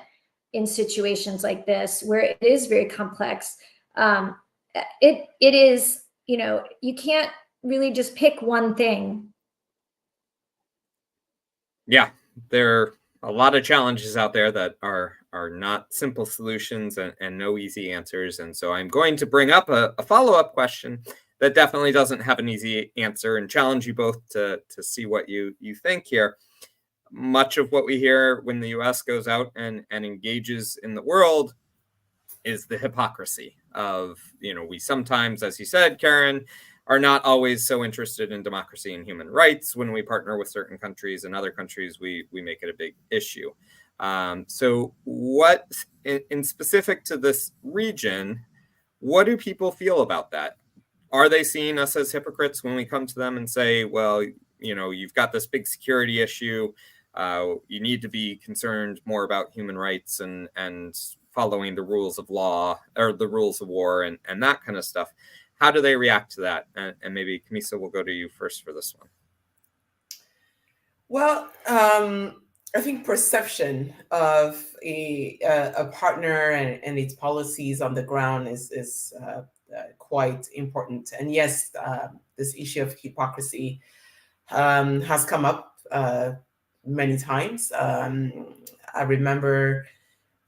in situations like this, where it is very complex. It is, you can't really just pick one thing. Yeah, there are a lot of challenges out there that are not simple solutions and no easy answers. And so I'm going to bring up a follow-up question that definitely doesn't have an easy answer, and challenge you both to see what you think here. Much of what we hear when the US goes out and engages in the world is the hypocrisy of, we sometimes, as you said, Karen, are not always so interested in democracy and human rights. When we partner with certain countries and other countries, we make it a big issue. So what, in specific to this region, what do people feel about that? Are they seeing us as hypocrites when we come to them and say, well, you know, you've got this big security issue. You need to be concerned more about human rights and following the rules of law or the rules of war and that kind of stuff. How do they react to that? And maybe Kamissa, will go to you first for this one. Well, I think perception of a partner and its policies on the ground is quite important. And yes, this issue of hypocrisy has come up many times. I remember,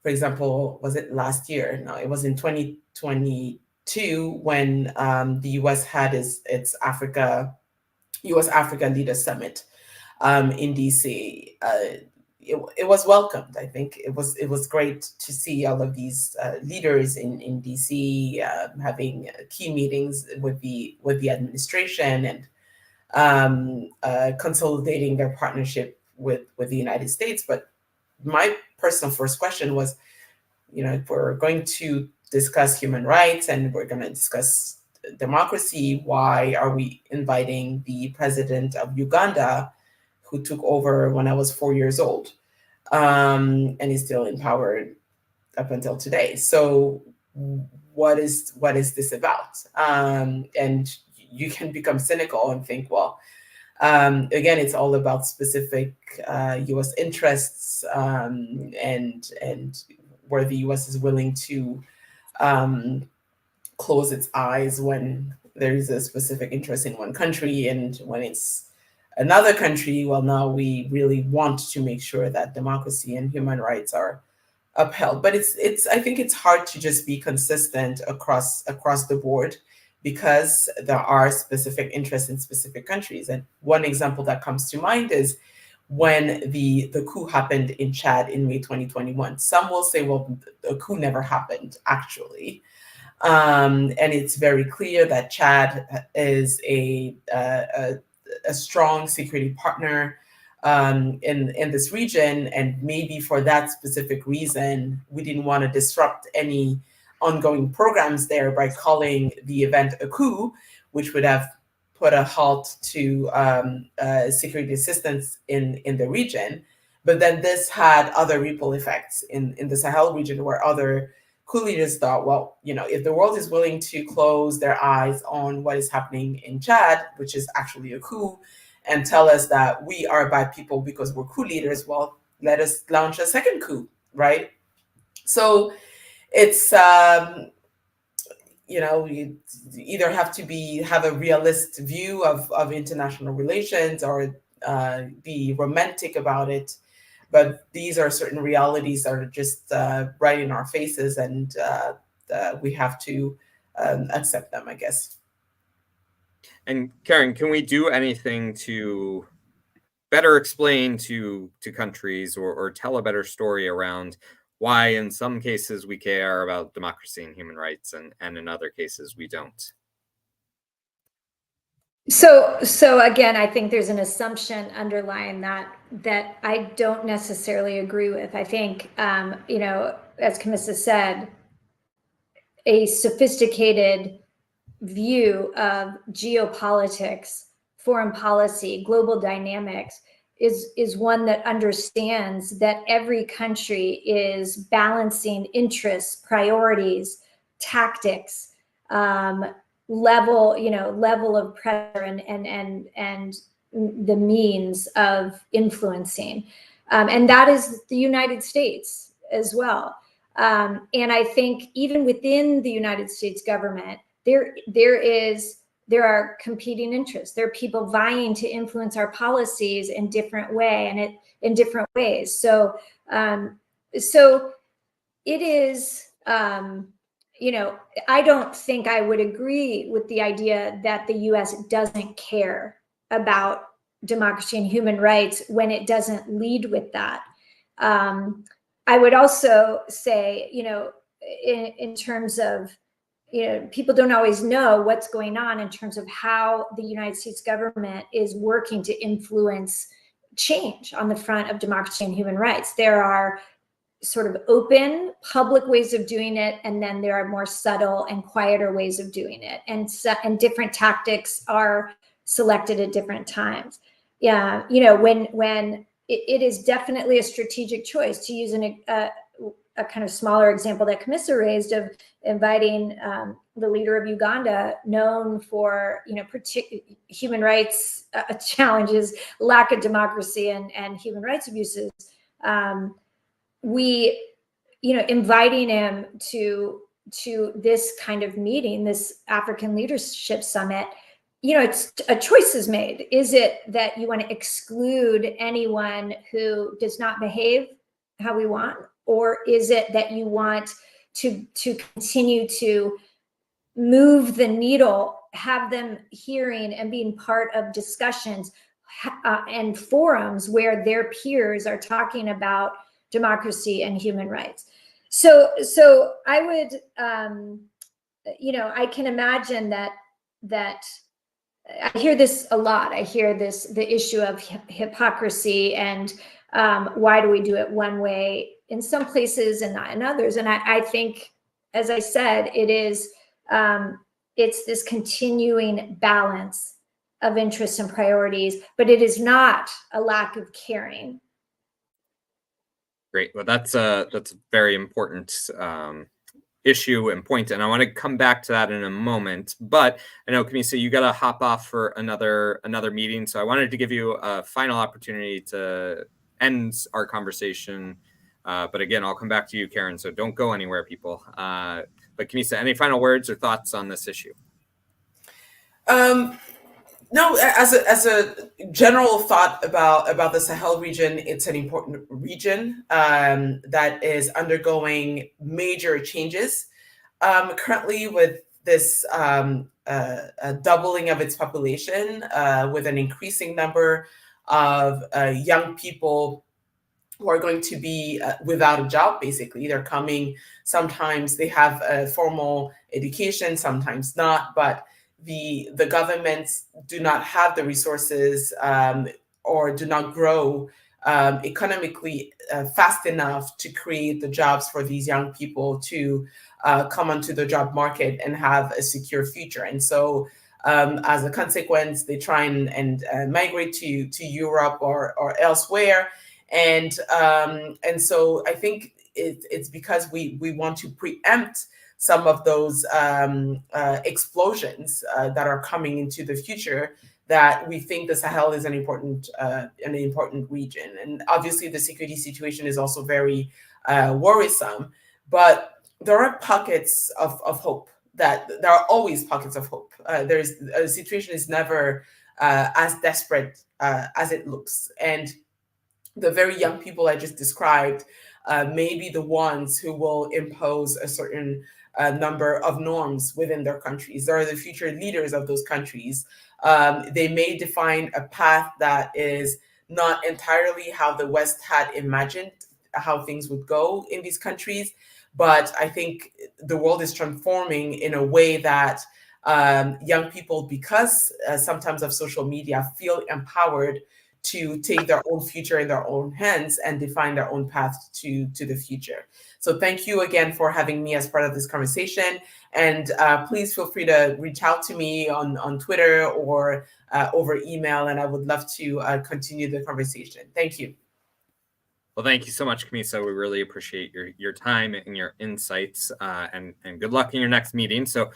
for example, was it last year? No, it was in 2022 when the U.S. had its U.S.-Africa Leaders Summit in D.C. It was welcomed. I think it was great to see all of these leaders in D.C. Having key meetings with the administration and consolidating their partnership with the United States. But my personal first question was, you know, if we're going to discuss human rights and we're going to discuss democracy, why are we inviting the president of Uganda, who took over when I was 4 years old, and is still in power up until today? So what is this about? And you can become cynical and think, well, again, it's all about specific U.S. interests and where the U.S. is willing to close its eyes when there is a specific interest in one country, and when it's another country, well, now we really want to make sure that democracy and human rights are upheld. But I think it's hard to just be consistent across the board, because there are specific interests in specific countries. And one example that comes to mind is when the coup happened in Chad in May 2021. Some will say, well, the coup never happened, actually. And it's very clear that Chad is a strong security partner in this region. And maybe for that specific reason, we didn't want to disrupt any ongoing programs there by calling the event a coup, which would have put a halt to security assistance in the region. But then this had other ripple effects in the Sahel region, where other coup leaders thought, well, you know, if the world is willing to close their eyes on what is happening in Chad, which is actually a coup, and tell us that we are bad people because we're coup leaders, well, let us launch a second coup, right? So it's you know, you either have to have a realist view of international relations, or be romantic about it. But these are certain realities that are just right in our faces, and we have to accept them, I guess. And Karen, can we do anything to better explain to countries or tell a better story around why in some cases we care about democracy and human rights and in other cases we don't? So again, I think there's an assumption underlying that I don't necessarily agree with. I think, you know, as Kamissa said, a sophisticated view of geopolitics, foreign policy, global dynamics is one that understands that every country is balancing interests, priorities, tactics, level of pressure and the means of influencing. And that is the United States as well. And I think even within the United States government, there are competing interests. There are people vying to influence our policies in different ways. So it is, you know, I don't think I would agree with the idea that the U.S. doesn't care about democracy and human rights when it doesn't lead with that. I would also say, you know, in terms of people don't always know what's going on in terms of how the United States government is working to influence change on the front of democracy and human rights. There are sort of open public ways of doing it, and then there are more subtle and quieter ways of doing it, and different tactics are selected at different times. Yeah, when it is definitely a strategic choice, to use a kind of smaller example that Kamissa raised, of inviting the leader of Uganda, known for human rights challenges, lack of democracy, and human rights abuses. Inviting him to this kind of meeting, this African Leadership Summit, it's a choice is made. Is it that you want to exclude anyone who does not behave how we want? Or is it that you want to continue to move the needle, have them hearing and being part of discussions and forums where their peers are talking about democracy and human rights? So I would, I can imagine that I hear this a lot. I hear the issue of hypocrisy and why do we do it one way in some places and not in others? And I think, as I said, it's this continuing balance of interests and priorities, but it is not a lack of caring. Great. Well, that's a very important issue and point, and I want to come back to that in a moment. But I know, Kamissa, you got to hop off for another meeting, so I wanted to give you a final opportunity to end our conversation. But again, I'll come back to you, Karen, so don't go anywhere, people. But Kamissa, any final words or thoughts on this issue? No, as a general thought about the Sahel region, it's an important region that is undergoing major changes. Currently, with this doubling of its population, with an increasing number of young people who are going to be without a job, basically. They're coming, sometimes they have a formal education, sometimes not, but the governments do not have the resources or do not grow economically fast enough to create the jobs for these young people to come onto the job market and have a secure future. And so as a consequence, they try and migrate to Europe or elsewhere. And so I think it's because we want to preempt some of those explosions that are coming into the future, that we think the Sahel is an important region. And obviously the security situation is also very worrisome, but there are pockets of hope. That there are always pockets of hope. The situation is never as desperate as it looks. And the very young people I just described may be the ones who will impose a certain number of norms within their countries. They are the future leaders of those countries. They may define a path that is not entirely how the West had imagined how things would go in these countries. But I think the world is transforming in a way that young people, because sometimes of social media, feel empowered to take their own future in their own hands and define their own path to the future. So thank you again for having me as part of this conversation. And please feel free to reach out to me on Twitter or over email, and I would love to continue the conversation. Thank you. Well, thank you so much, Kamissa. We really appreciate your time and your insights, and good luck in your next meeting. So,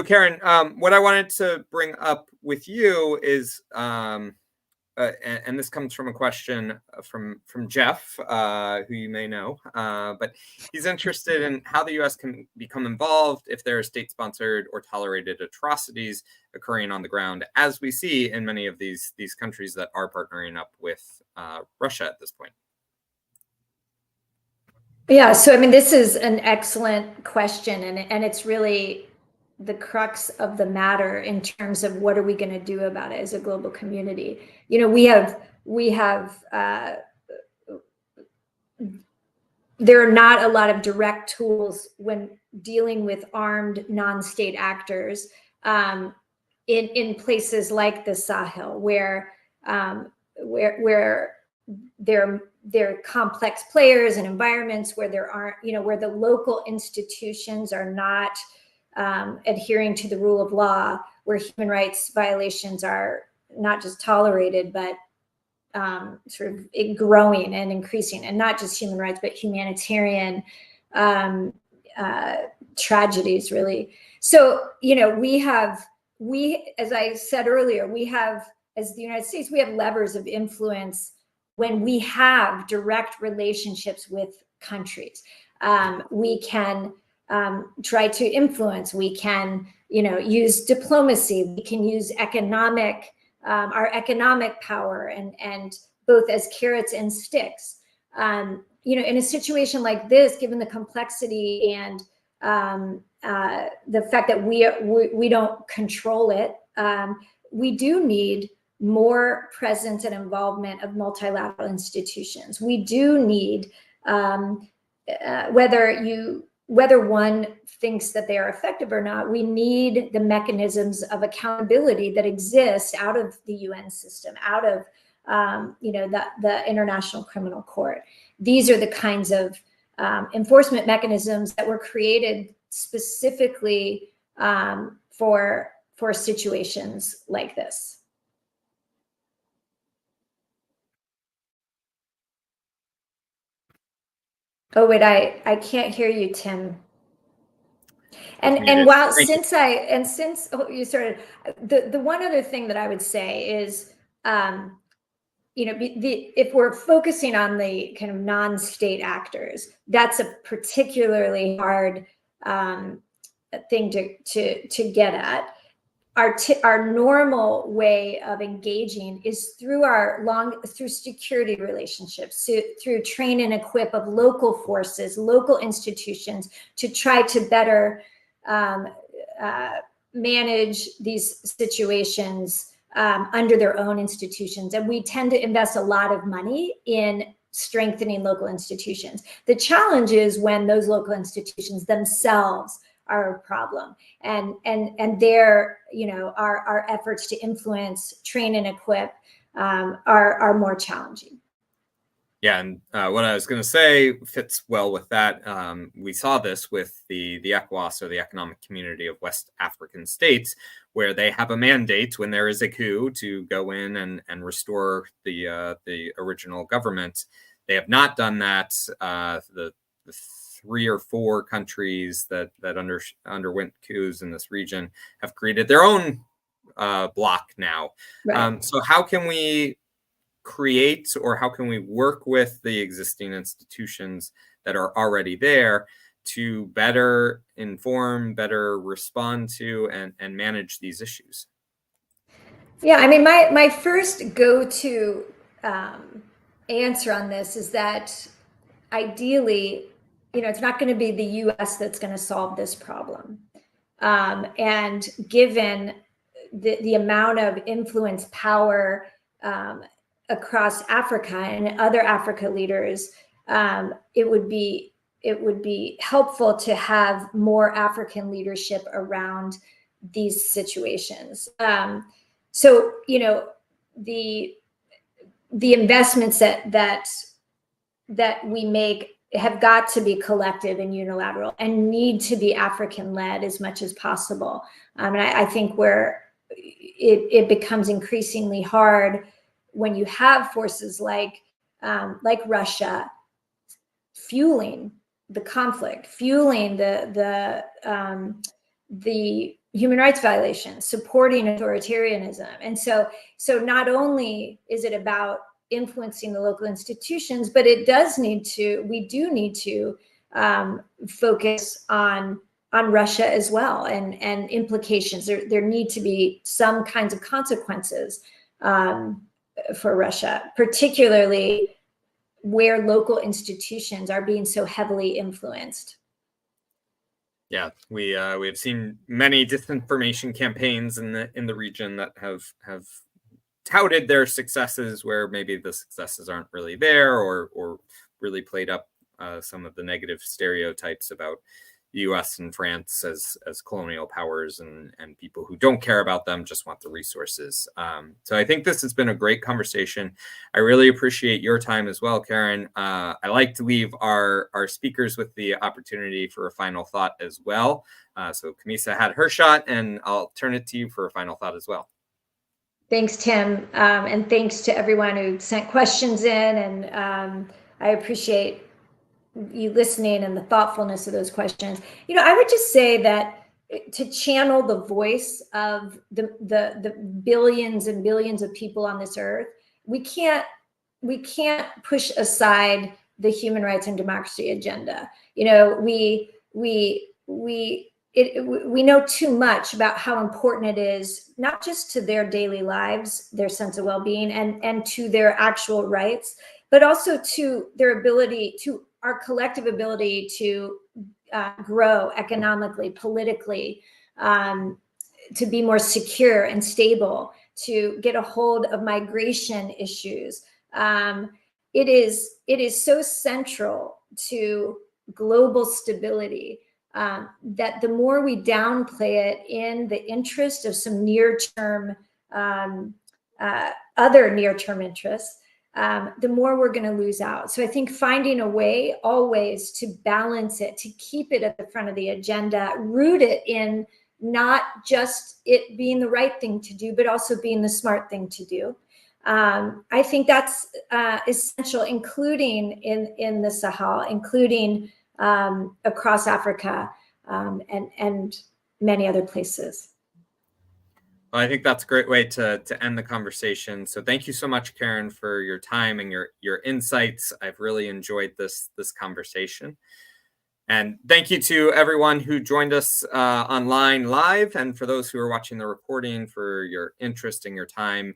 Karen, what I wanted to bring up with you is, and this comes from a question from Jeff, who you may know, but he's interested in how the U.S. can become involved if there are state-sponsored or tolerated atrocities occurring on the ground, as we see in many of these countries that are partnering up with Russia at this point. Yeah, so I mean, this is an excellent question, and it's really the crux of the matter in terms of what are we going to do about it as a global community. We have there are not a lot of direct tools when dealing with armed non-state actors in places like the Sahel, where they're complex players and environments where there aren't, where the local institutions are not adhering to the rule of law, where human rights violations are not just tolerated, but sort of growing and increasing, and not just human rights, but humanitarian tragedies, really. So, as I said earlier, we have, as the United States, we have levers of influence when we have direct relationships with countries. We can try to influence, we can, use diplomacy, we can use our economic power, and both as carrots and sticks. In a situation like this, given the complexity and the fact that we don't control it, we do need more presence and involvement of multilateral institutions. We do need, whether one thinks that they are effective or not, we need the mechanisms of accountability that exist out of the UN system, out of the International Criminal Court. These are the kinds of enforcement mechanisms that were created specifically for situations like this. Oh wait, I can't hear you, Tim. And since you started, the one other thing that I would say is, if we're focusing on the kind of non-state actors, that's a particularly hard thing to get at. Our normal way of engaging is through through security relationships, through train and equip of local forces, local institutions, to try to better manage these situations under their own institutions. And we tend to invest a lot of money in strengthening local institutions. The challenge is when those local institutions themselves are a problem, and their, our efforts to influence, train, and equip are more challenging. Yeah, and what I was going to say fits well with that. We saw this with the ECOWAS, or the Economic Community of West African States, where they have a mandate when there is a coup to go in and restore the original government. They have not done that. The 3 or 4 countries that underwent coups in this region have created their own bloc now. Right. So how can we create, or how can we work with the existing institutions that are already there to better inform, better respond to, and manage these issues? Yeah, I mean, my first go-to answer on this is that ideally, it's not going to be the U.S. that's going to solve this problem. And given the amount of influence, power across Africa and other Africa leaders, it would be helpful to have more African leadership around these situations. So, the investments that we make have got to be collective and unilateral, and need to be African-led as much as possible. And I think where it becomes increasingly hard when you have forces like Russia fueling the conflict, fueling the human rights violations, supporting authoritarianism. And so not only is it about influencing the local institutions, but we do need to focus on Russia as well, and implications. There need to be some kinds of consequences for Russia, particularly where local institutions are being so heavily influenced. Yeah, we have seen many disinformation campaigns in the region that have touted their successes, where maybe the successes aren't really there, or really played up some of the negative stereotypes about the US and France as colonial powers and people who don't care about them, just want the resources. So I think this has been a great conversation. I really appreciate your time as well, Karen. I like to leave our speakers with the opportunity for a final thought as well. So Kamissa had her shot, and I'll turn it to you for a final thought as well. Thanks, Tim. And thanks to everyone who sent questions in. And I appreciate you listening and the thoughtfulness of those questions. I would just say that to channel the voice of the billions and billions of people on this earth, we can't push aside the human rights and democracy agenda. We know too much about how important it is, not just to their daily lives, their sense of well-being, and to their actual rights, but also to their ability, to our collective ability to grow economically, politically, to be more secure and stable, to get a hold of migration issues. It is so central to global stability that the more we downplay it in the interest of some near-term, other near-term interests, the more we're going to lose out. So I think finding a way always to balance it, to keep it at the front of the agenda, root it in not just it being the right thing to do, but also being the smart thing to do. I think that's essential, including in the Sahel, including across Africa, and many other places. Well, I think that's a great way to end the conversation. So thank you so much, Karen, for your time and your insights. I've really enjoyed this conversation. And thank you to everyone who joined us online live, and for those who are watching the recording, for your interest and your time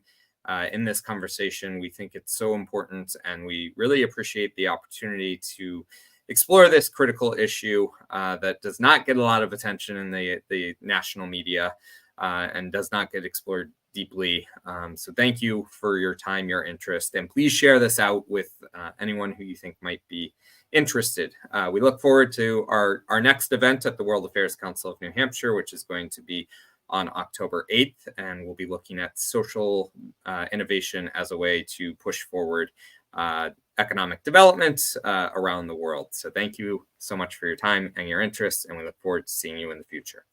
in this conversation. We think it's so important, and we really appreciate the opportunity to explore this critical issue that does not get a lot of attention in the national media. And does not get explored deeply. So thank you for your time, your interest, and please share this out with anyone who you think might be interested. We look forward to our next event at the World Affairs Council of New Hampshire, which is going to be on October 8th, and we'll be looking at social innovation as a way to push forward economic development around the world. So thank you so much for your time and your interest, and we look forward to seeing you in the future.